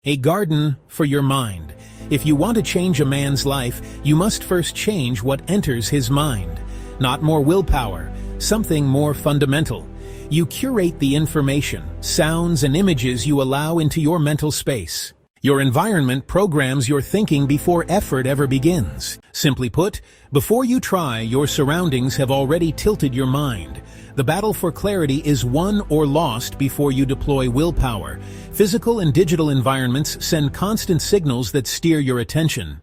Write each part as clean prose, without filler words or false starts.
A garden for your mind. If you want to change a man's life, you must first change what enters his mind. Not more willpower, something more fundamental. You curate the information, sounds, and images you allow into your mental space. Your environment programs your thinking before effort ever begins. Simply put, before you try, your surroundings have already tilted your mind. The battle for clarity is won or lost before you deploy willpower. Physical and digital environments send constant signals that steer your attention.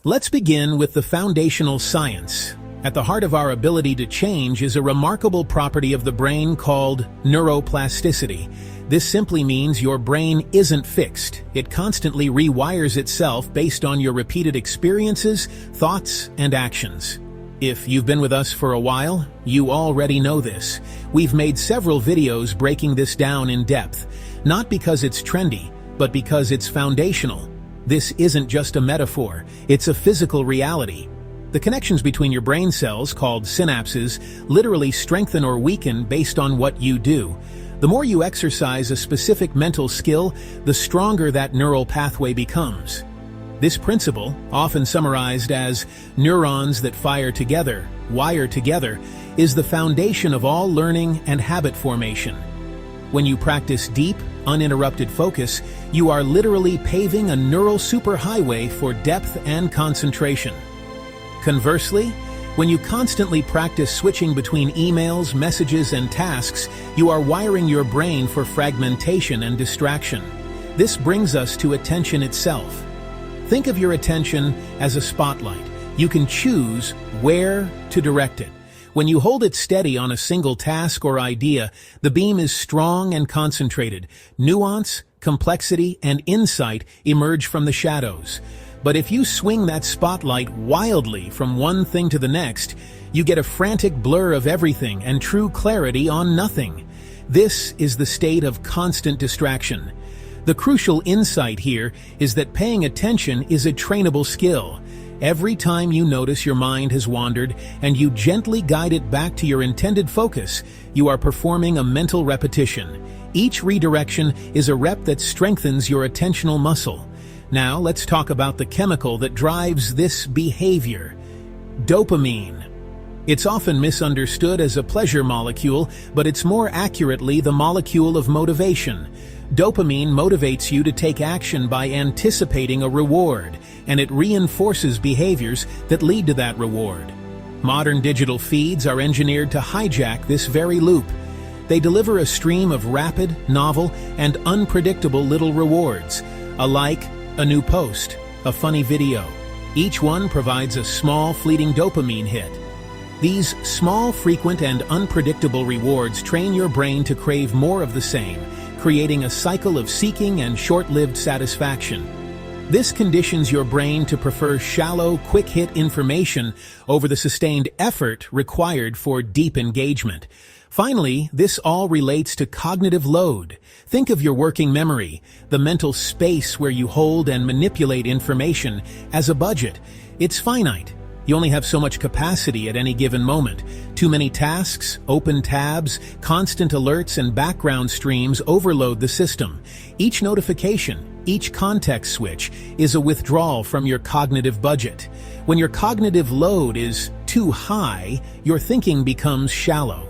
Let's begin with the foundational science. At the heart of our ability to change is a remarkable property of the brain called neuroplasticity. This simply means your brain isn't fixed. It constantly rewires itself based on your repeated experiences, thoughts, and actions. If you've been with us for a while, you already know this. We've made several videos breaking this down in depth, not because it's trendy, but because it's foundational. This isn't just a metaphor, it's a physical reality. The connections between your brain cells, called synapses, literally strengthen or weaken based on what you do. The more you exercise a specific mental skill, the stronger that neural pathway becomes. This principle, often summarized as neurons that fire together, wire together, is the foundation of all learning and habit formation. When you practice deep, uninterrupted focus, you are literally paving a neural superhighway for depth and concentration. Conversely, when you constantly practice switching between emails, messages, and tasks, you are wiring your brain for fragmentation and distraction. This brings us to attention itself. Think of your attention as a spotlight. You can choose where to direct it. When you hold it steady on a single task or idea, the beam is strong and concentrated. Nuance, complexity, and insight emerge from the shadows. But if you swing that spotlight wildly from one thing to the next, you get a frantic blur of everything and true clarity on nothing. This is the state of constant distraction. The crucial insight here is that paying attention is a trainable skill. Every time you notice your mind has wandered and you gently guide it back to your intended focus, you are performing a mental repetition. Each redirection is a rep that strengthens your attentional muscle. Now let's talk about the chemical that drives this behavior. Dopamine. It's often misunderstood as a pleasure molecule, but it's more accurately the molecule of motivation. Dopamine motivates you to take action by anticipating a reward, and it reinforces behaviors that lead to that reward. Modern digital feeds are engineered to hijack this very loop. They deliver a stream of rapid, novel, and unpredictable little rewards, a like, a new post, a funny video. Each one provides a small, fleeting dopamine hit. These small, frequent, and unpredictable rewards train your brain to crave more of the same, creating a cycle of seeking and short-lived satisfaction. This conditions your brain to prefer shallow, quick-hit information over the sustained effort required for deep engagement. Finally, this all relates to cognitive load. Think of your working memory, the mental space where you hold and manipulate information, as a budget. It's finite. You only have so much capacity at any given moment. Too many tasks, open tabs, constant alerts, and background streams overload the system. Each notification, each context switch, is a withdrawal from your cognitive budget. When your cognitive load is too high, your thinking becomes shallow.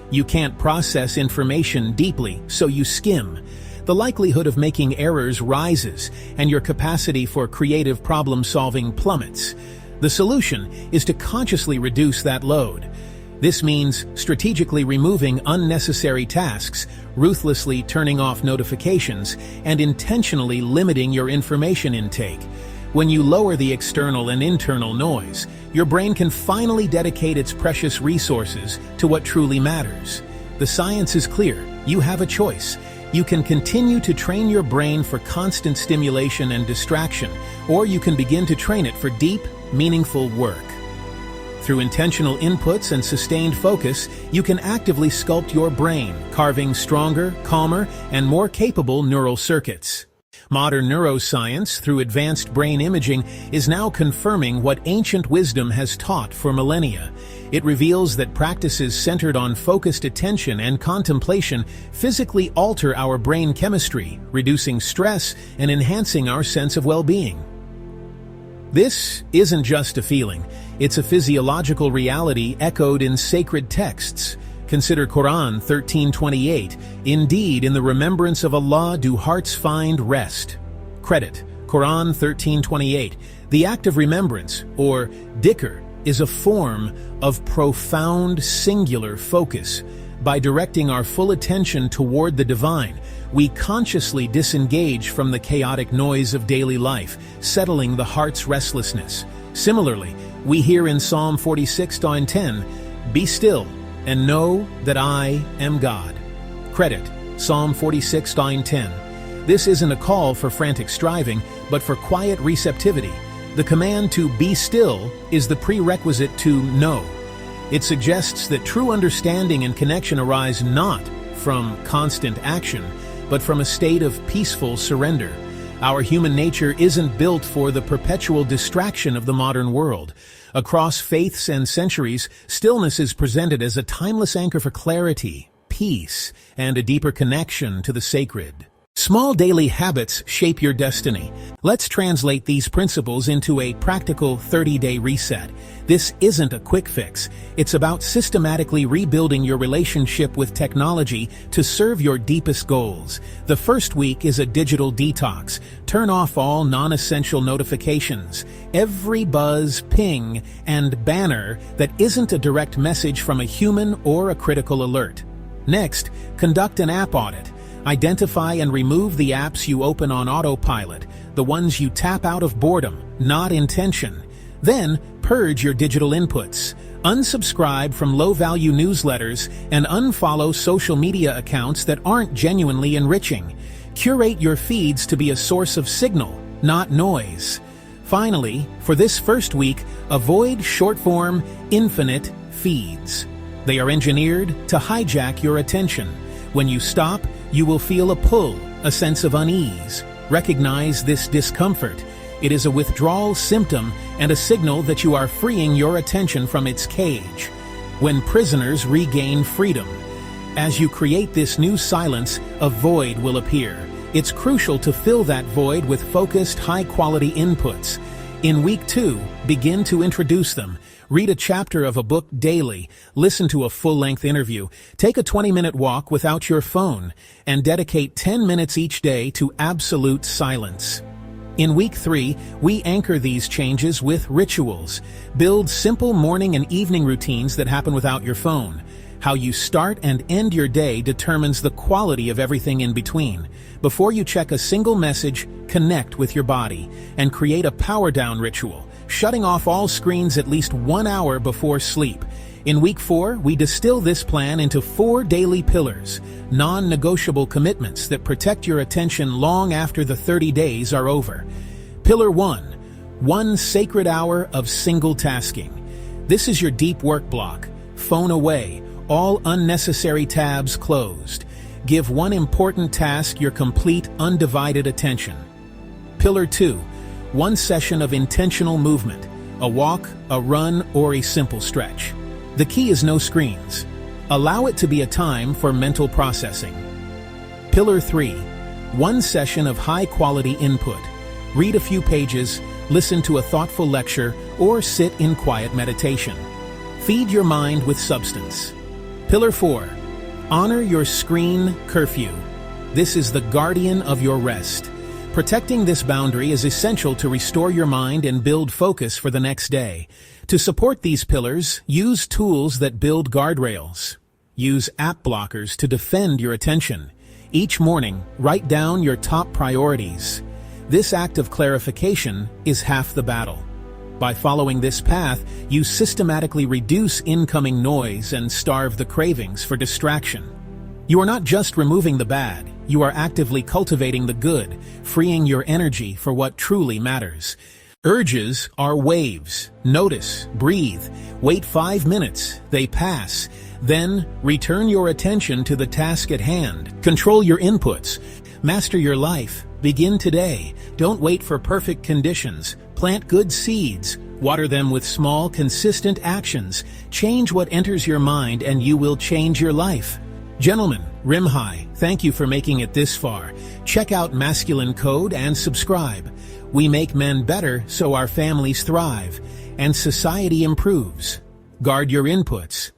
You can't process information deeply, so you skim. The likelihood of making errors rises, and your capacity for creative problem-solving plummets. The solution is to consciously reduce that load. This means strategically removing unnecessary tasks, ruthlessly turning off notifications, and intentionally limiting your information intake. When you lower the external and internal noise, your brain can finally dedicate its precious resources to what truly matters. The science is clear. You have a choice. You can continue to train your brain for constant stimulation and distraction, or you can begin to train it for deep, meaningful work. Through intentional inputs and sustained focus, you can actively sculpt your brain, carving stronger, calmer, and more capable neural circuits. Modern neuroscience, through advanced brain imaging, is now confirming what ancient wisdom has taught for millennia. It reveals that practices centered on focused attention and contemplation physically alter our brain chemistry, reducing stress and enhancing our sense of well-being. This isn't just a feeling, it's a physiological reality echoed in sacred texts. Consider Qur'an 13:28, "Indeed, in the remembrance of Allah do hearts find rest." Credit, Qur'an 13:28. The act of remembrance, or dhikr, is a form of profound singular focus. By directing our full attention toward the divine, we consciously disengage from the chaotic noise of daily life, settling the heart's restlessness. Similarly, we hear in Psalm 46:10, "Be still and know that I am God." Credit, Psalm 46:10. This isn't a call for frantic striving, but for quiet receptivity. The command to be still is the prerequisite to know. It suggests that true understanding and connection arise not from constant action, but from a state of peaceful surrender. Our human nature isn't built for the perpetual distraction of the modern world. Across faiths and centuries, stillness is presented as a timeless anchor for clarity, peace, and a deeper connection to the sacred. Small daily habits shape your destiny. Let's translate these principles into a practical 30-day reset. This isn't a quick fix. It's about systematically rebuilding your relationship with technology to serve your deepest goals. The first week is a digital detox. Turn off all non-essential notifications. Every buzz, ping, and banner that isn't a direct message from a human or a critical alert. Next, conduct an app audit. Identify and remove the apps you open on autopilot, the ones you tap out of boredom, not intention. Then, purge your digital inputs. Unsubscribe from low-value newsletters and unfollow social media accounts that aren't genuinely enriching. Curate your feeds to be a source of signal, not noise. Finally, for this first week, avoid short-form, infinite feeds. They are engineered to hijack your attention. When you stop, you will feel a pull, a sense of unease. Recognize this discomfort. It is a withdrawal symptom and a signal that you are freeing your attention from its cage. When prisoners regain freedom. As you create this new silence, a void will appear. It's crucial to fill that void with focused, high-quality inputs. In week 2, begin to introduce them. Read a chapter of a book daily, listen to a full-length interview, take a 20-minute walk without your phone, and dedicate 10 minutes each day to absolute silence. In week 3, we anchor these changes with rituals. Build simple morning and evening routines that happen without your phone. How you start and end your day determines the quality of everything in between. Before you check a single message, connect with your body and create a power-down ritual, shutting off all screens at least 1 hour before sleep. In week 4, we distill this plan into 4 daily pillars, non-negotiable commitments that protect your attention long after the 30 days are over. Pillar 1, 1 sacred hour of single tasking. This is your deep work block. Phone away, all unnecessary tabs closed. Give one important task your complete, undivided attention. Pillar 2, 1 session of intentional movement, a walk, a run, or a simple stretch. The key is no screens. Allow it to be a time for mental processing. Pillar 3, 1 session of high-quality input. Read a few pages, listen to a thoughtful lecture, or sit in quiet meditation. Feed your mind with substance. Pillar 4, honor your screen curfew. This is the guardian of your rest. Protecting this boundary is essential to restore your mind and build focus for the next day. To support these pillars, use tools that build guardrails. Use app blockers to defend your attention. Each morning, write down your top priorities. This act of clarification is half the battle. By following this path, you systematically reduce incoming noise and starve the cravings for distraction. You are not just removing the bad, you are actively cultivating the good, freeing your energy for what truly matters. Urges are waves. Notice, breathe, wait 5 minutes, they pass. Then, return your attention to the task at hand. Control your inputs. Master your life. Begin today. Don't wait for perfect conditions. Plant good seeds. Water them with small, consistent actions. Change what enters your mind and you will change your life. Gentlemen, RYM-HEYE, thank you for making it this far. Check out Masculine Code and subscribe. We make men better so our families thrive and society improves. Guard your inputs.